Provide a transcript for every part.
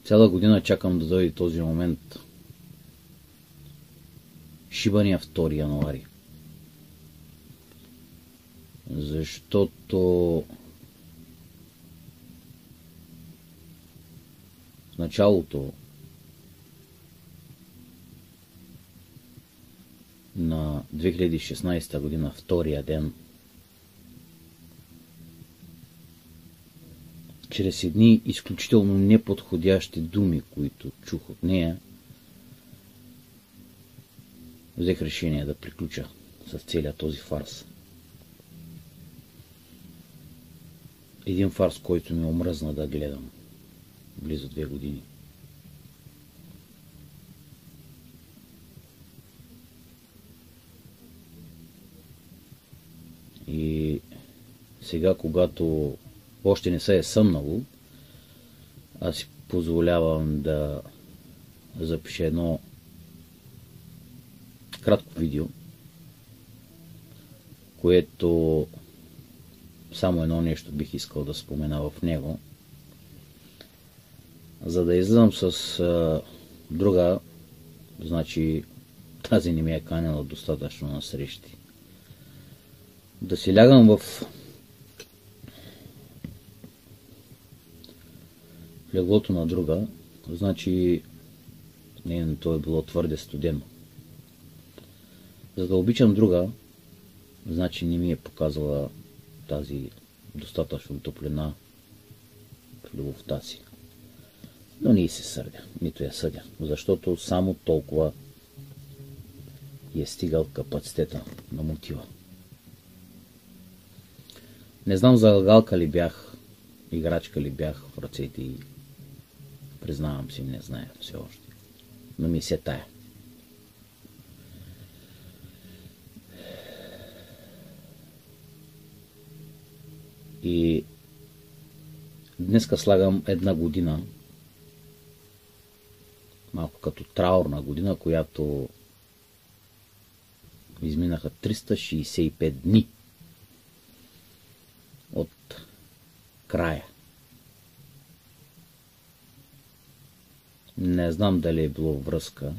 Цяла година чакам да дойде този момент. Шибания 2 януари. Защото в началото на 2016 година, втория ден, чрез едни изключително неподходящи думи, които чух от нея, взех решение да приключа с целия този фарс. Един фарс, който ми омръзна да гледам близо 2 години. И сега, когато още не се е съмнало, аз си позволявам да запиша едно кратко видео, което само едно нещо бих искал да спомена в него, за да излизам с друга, значи тази не ми е канила достатъчно на срещи. Да си лягам в леглото на друга, значи то е било твърде студено. За да обичам друга, значи не ми е показала тази достатъчно топлина в любовта си. Но не се сърдя, нито я съдя, защото само толкова е стигал капацитета на мотива. Не знам залъгалка ли бях, играчка ли бях в ръцете и признавам си, не зная все още. Но ми се тая. И днеска слагам 1 година, малко като траурна година, която изминаха 365 дни от края. Не знам дали е било връзка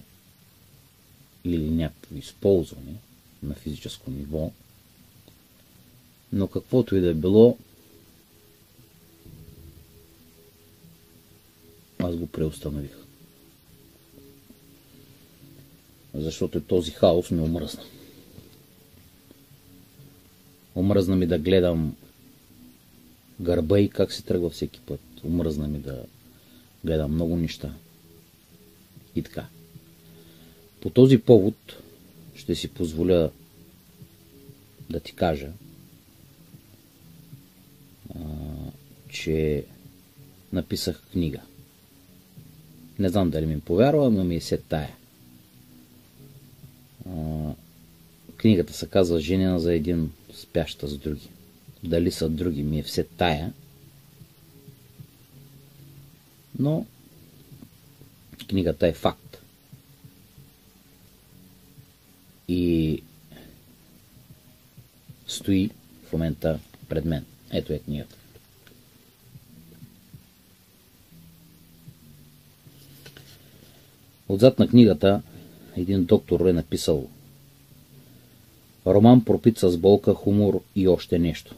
или някакво използване на физическо ниво, но каквото и да е било, аз го преустанових. Защото този хаос ми омръзна. Омръзна ми да гледам гърба и как се тръгва всеки път. Омръзна ми да гледам много неща. И така. По този повод ще си позволя да ти кажа, че написах книга. Не знам дали ми повярва, но ми е се тая. Книгата се казва "Женена за един, спяща с други". Дали са други, ми е все тая. Но книгата е факт. И стои в момента пред мен. Ето е книгата. Отзад на книгата един доктор е написал: роман пропит с болка, хумор и още нещо.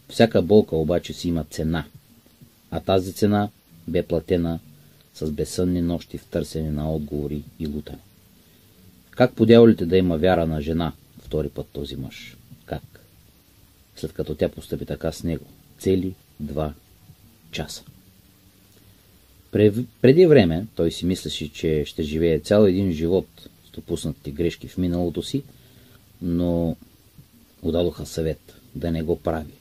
Всяка болка обаче си има цена, а тази цена бе платена с безсънни нощи в търсене на отговори и лутане. Как по дяволите да има вяра на жена, втори път този мъж? Как? След като тя постъпи така с него. Цели 2 часа. Преди време той си мислеше, че ще живее цял един живот с допуснатите грешки в миналото си, но удадоха съвет да не го прави,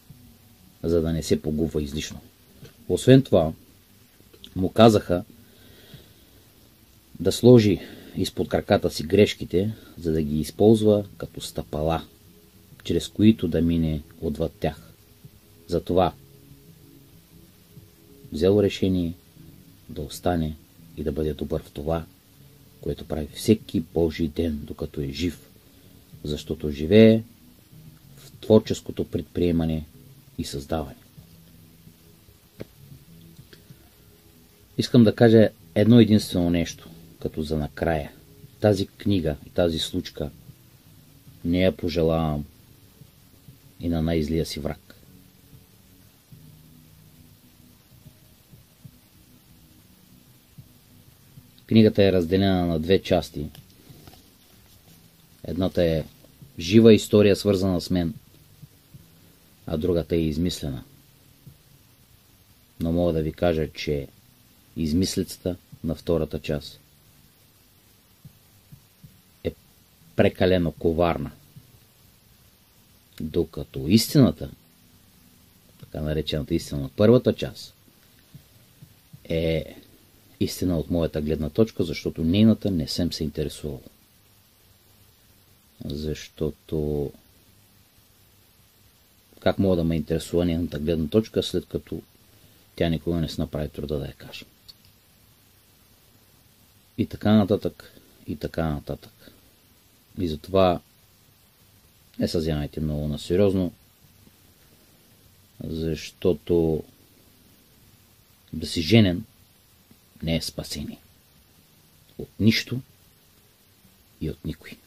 за да не се погубва излишно. Освен това, му казаха да сложи изпод краката си грешките, за да ги използва като стъпала, чрез които да мине отвъд тях. Затова взел решение да остане и да бъде добър в това, което прави всеки Божий ден, докато е жив, защото живее в творческото предприемане и създаване. Искам да кажа едно единствено нещо, като за накрая. Тази книга и тази случка не я пожелавам и на най-злия си враг. Книгата е разделена на две части. Едната е жива история, свързана с мен, а другата е измислена. Но мога да ви кажа, че измислицата на втората част е прекалено коварна. Докато истината, така наречената истина на първата част, е истина от моята гледна точка, защото нейната не съм се интересувал. Защото как мога да ме интересува нейната гледна точка, след като тя никога не се направи труда да я каже. И така нататък, и така нататък. И затова не се вземайте много на сериозно, защото да си женен не е спасение. От нищо и от никой.